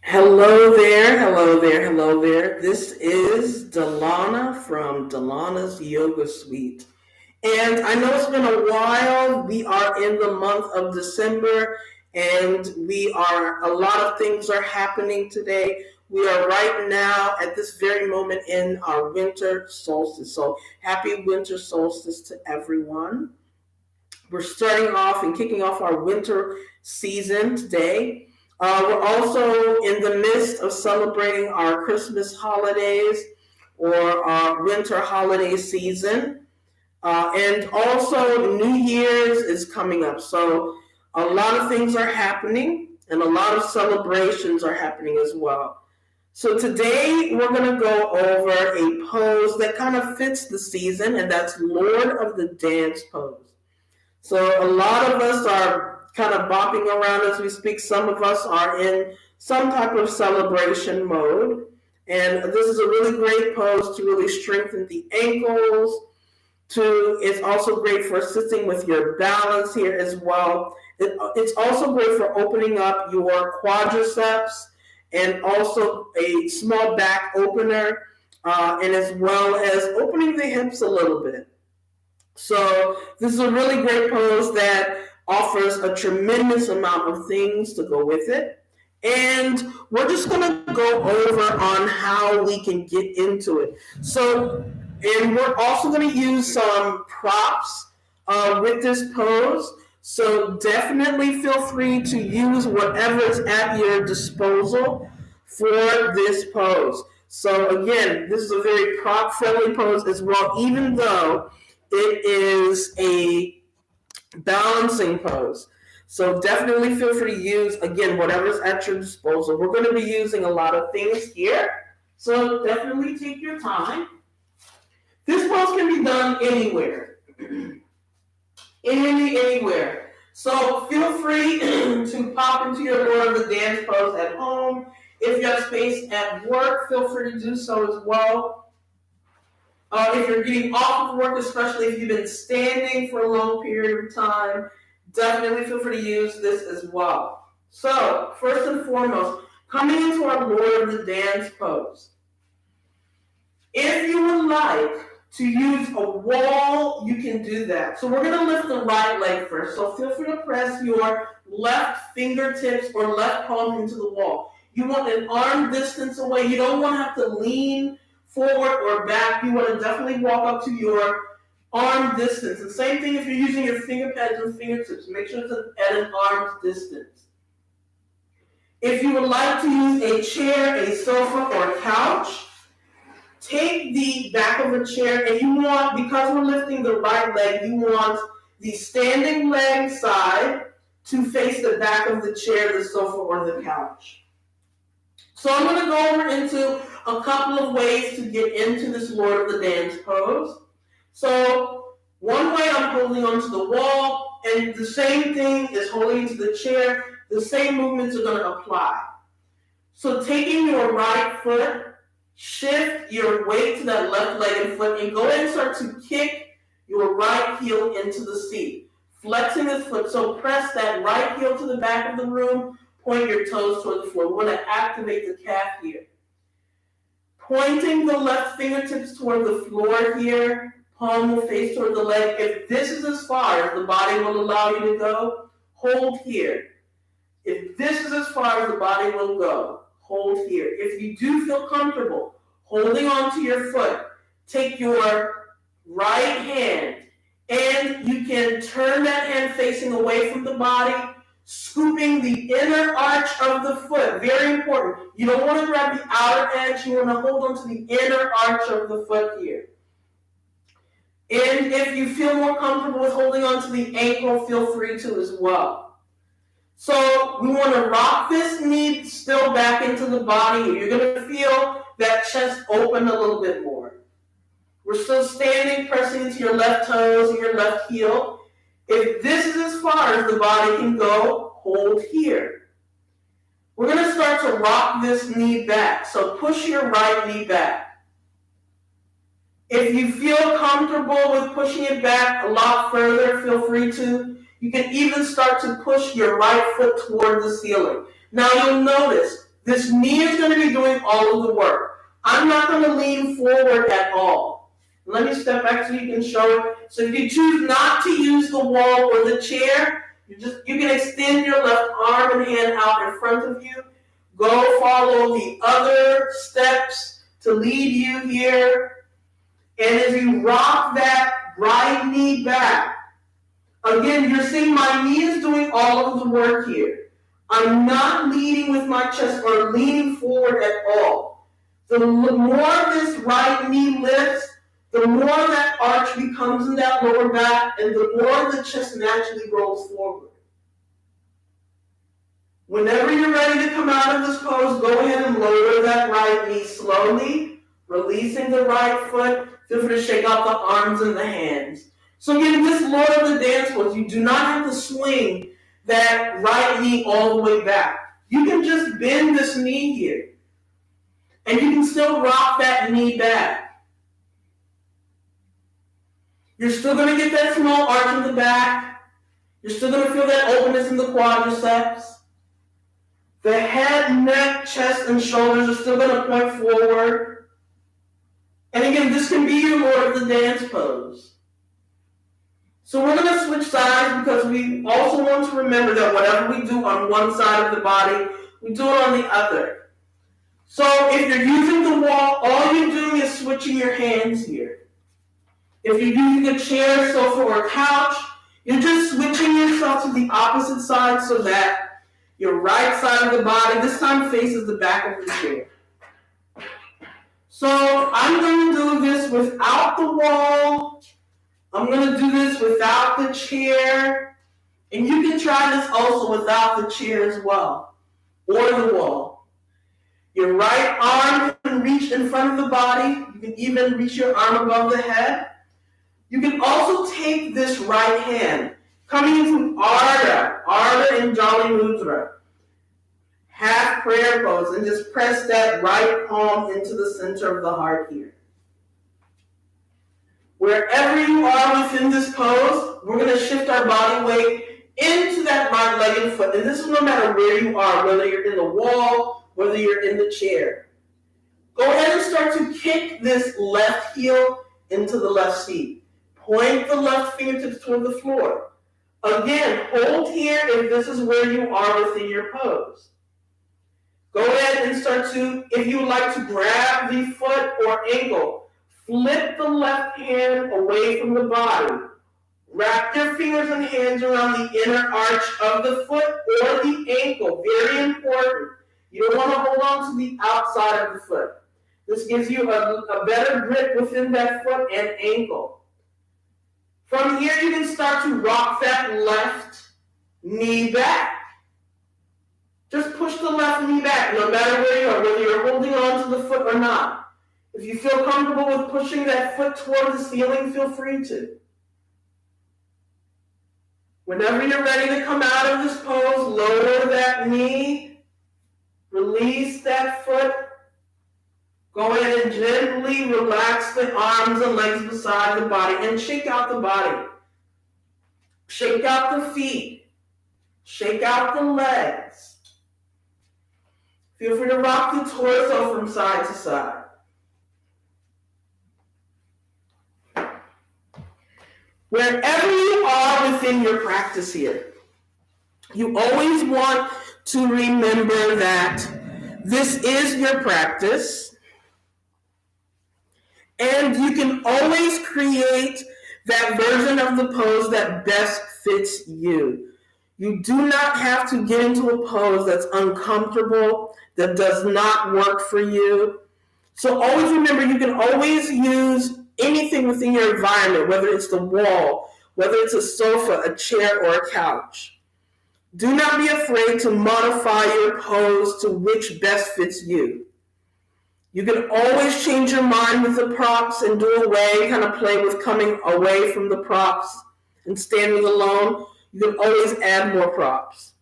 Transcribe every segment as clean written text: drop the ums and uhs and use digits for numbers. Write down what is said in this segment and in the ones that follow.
Hello there, hello there, hello there. This is Delana from Delana's Yoga Suite. And I know it's been a while. We are in the month of December and a lot of things are happening today. We are right now at this very moment in our winter solstice. So happy winter solstice to everyone. We're starting off and kicking off our winter season today. We're also in the midst of celebrating our Christmas holidays or our winter holiday season. And also, New Year's is coming up. So, a lot of things are happening and a lot of celebrations are happening as well. So, today we're going to go over a pose that kind of fits the season, and that's Lord of the Dance pose. So a lot of us are kind of bopping around as we speak. Some of us are in some type of celebration mode. And this is a really great pose to really strengthen the ankles. It's also great for assisting with your balance here as well. It's also great for opening up your quadriceps and also a small back opener, and as well as opening the hips a little bit. So this is a really great pose that offers a tremendous amount of things to go with it. And we're just going to go over on how we can get into it. And we're also going to use some props with this pose. So definitely feel free to use whatever is at your disposal for this pose. So again, this is a very prop friendly pose as well, even though it is a balancing pose. So definitely feel free to use, again, whatever's at your disposal. We're going to be using a lot of things here. So definitely take your time. This pose can be done anywhere. Anywhere. So feel free to pop into your Lord of the Dance pose at home. If you have space at work, feel free to do so as well. If you're getting off of work, especially if you've been standing for a long period of time, definitely feel free to use this as well. So, first and foremost, coming into our Lord of the Dance pose. If you would like to use a wall, you can do that. So we're going to lift the right leg first. So feel free to press your left fingertips or left palm into the wall. You want an arm distance away. You don't want to have to lean forward or back. You want to definitely walk up to your arm distance. And same thing if you're using your finger pads and fingertips. Make sure it's at an arm's distance. If you would like to use a chair, a sofa, or a couch, take the back of a chair and you want, because we're lifting the right leg, you want the standing leg side to face the back of the chair, the sofa, or the couch. So I'm going to go over into a couple of ways to get into this Lord of the Dance pose. So one way I'm holding onto the wall, and the same thing is holding into the chair. The same movements are going to apply. So taking your right foot, shift your weight to that left-legged foot, and go ahead and start to kick your right heel into the seat. Flexing this foot, so press that right heel to the back of the room, point your toes toward the floor. We want to activate the calf here. Pointing the left fingertips toward the floor here, palm will face toward the leg. If this is as far as the body will allow you to go, hold here. If this is as far as the body will go, hold here. If you do feel comfortable holding onto your foot, take your right hand and you can turn that hand facing away from the body, scooping the inner arch of the foot. Very important. You don't want to grab the outer edge. You want to hold onto the inner arch of the foot here. And if you feel more comfortable with holding onto the ankle, feel free to as well. So we want to rock this knee still back into the body. You're going to feel that chest open a little bit more. We're still standing, pressing into your left toes and your left heel. If this is as far as the body can go, hold here. We're going to start to rock this knee back. So push your right knee back. If you feel comfortable with pushing it back a lot further, feel free to. You can even start to push your right foot toward the ceiling. Now you'll notice This knee is going to be doing all of the work. I'm not going to lean forward at all. Let me step back so you can show it. So if you choose not to use the wall or the chair, you can extend your left arm and hand out in front of you. Go follow the other steps to lead you here. And as you rock that right knee back, again, you're seeing my knee is doing all of the work here. I'm not leading with my chest or leaning forward at all. The more this right knee lifts, the more that arch becomes in that lower back, and the more the chest naturally rolls forward. Whenever you're ready to come out of this pose, go ahead and lower that right knee slowly, releasing the right foot. Feel free to shake out the arms and the hands. So again, this Lord of the Dance pose, you do not have to swing that right knee all the way back. You can just bend this knee here. And you can still rock that knee back. You're still going to get that small arch in the back. You're still going to feel that openness in the quadriceps. The head, neck, chest, and shoulders are still going to point forward. And again, this can be your Lord of the Dance pose. So we're going to switch sides because we also want to remember that whatever we do on one side of the body, we do it on the other. So if you're using the wall, all you're doing is switching your hands here. If you're using a chair, sofa, or couch, you're just switching yourself to the opposite side so that your right side of the body this time faces the back of the chair. So I'm going to do this without the wall. I'm going to do this without the chair. And you can try this also without the chair as well, or the wall. Your right arm can reach in front of the body. You can even reach your arm above the head. You can also take this right hand, coming into Ardha and Jali Mudra, half prayer pose, and just press that right palm into the center of the heart here. Wherever you are within this pose, we're going to shift our body weight into that right leg and foot. And this is no matter where you are, whether you're in the wall, whether you're in the chair. Go ahead and start to kick this left heel into the left seat. Point the left fingertips toward the floor. Again, hold here if this is where you are within your pose. Go ahead and start to, if you would like to grab the foot or ankle, flip the left hand away from the body. Wrap your fingers and hands around the inner arch of the foot or the ankle. Very important. You don't want to hold on to the outside of the foot. This gives you a better grip within that foot and ankle. From here, you can start to rock that left knee back. Just push the left knee back, no matter where you are, whether you're holding on to the foot or not. If you feel comfortable with pushing that foot toward the ceiling, feel free to. Whenever you're ready to come out of this pose, lower that knee, release that foot. Go ahead and gently relax the arms and legs beside the body and shake out the body. Shake out the feet. Shake out the legs. Feel free to rock the torso from side to side. Wherever you are within your practice here, you always want to remember that this is your practice. And you can always create that version of the pose that best fits you. You do not have to get into a pose that's uncomfortable, that does not work for you. So always remember, you can always use anything within your environment, whether it's the wall, whether it's a sofa, a chair, or a couch. Do not be afraid to modify your pose to which best fits you. You can always change your mind with the props and do away, kind of play with coming away from the props and standing alone. You can always add more props.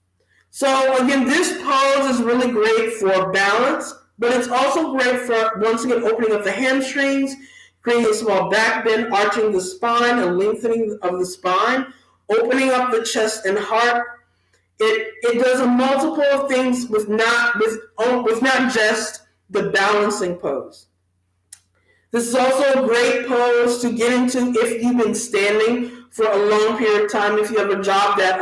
So again, this pose is really great for balance, but it's also great for, once again, opening up the hamstrings, creating a small back bend, arching the spine, and lengthening of the spine, opening up the chest and heart. It does a multiple of things with not just the balancing pose. This is also a great pose to get into if you've been standing for a long period of time. If you have a job that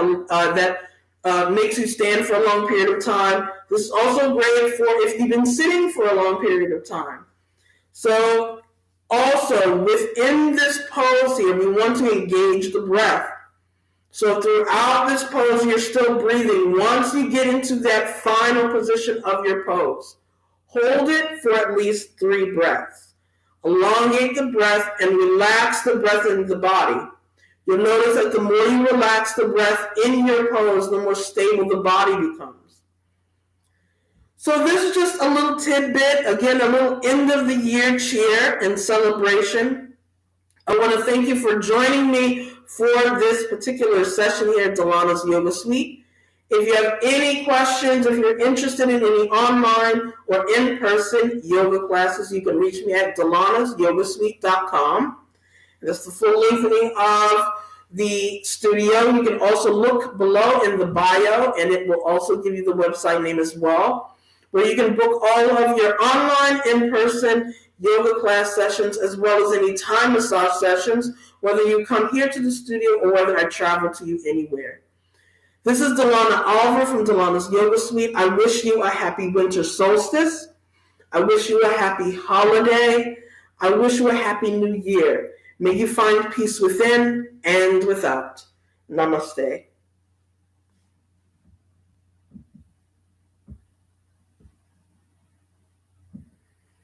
makes you stand for a long period of time, this is also great for if you've been sitting for a long period of time. So also within this pose here, we want to engage the breath. So throughout this pose, you're still breathing. Once you get into that final position of your pose, hold it for at least 3 breaths. Elongate the breath and relax the breath in the body. You'll notice that the more you relax the breath in your pose, the more stable the body becomes. So this is just a little tidbit, again, a little end of the year cheer and celebration. I want to thank you for joining me for this particular session here at Delana's Yoga Suite. If you have any questions, if you're interested in any online or in-person yoga classes, you can reach me at delanasyogasuite.com. That's the full link of the studio. You can also look below in the bio, and it will also give you the website name as well, where you can book all of your online, in-person yoga class sessions, as well as any Thai massage sessions, whether you come here to the studio or whether I travel to you anywhere. This is Delana Oliver from Delana's Yoga Suite. I wish you a happy winter solstice. I wish you a happy holiday. I wish you a happy new year. May you find peace within and without. Namaste.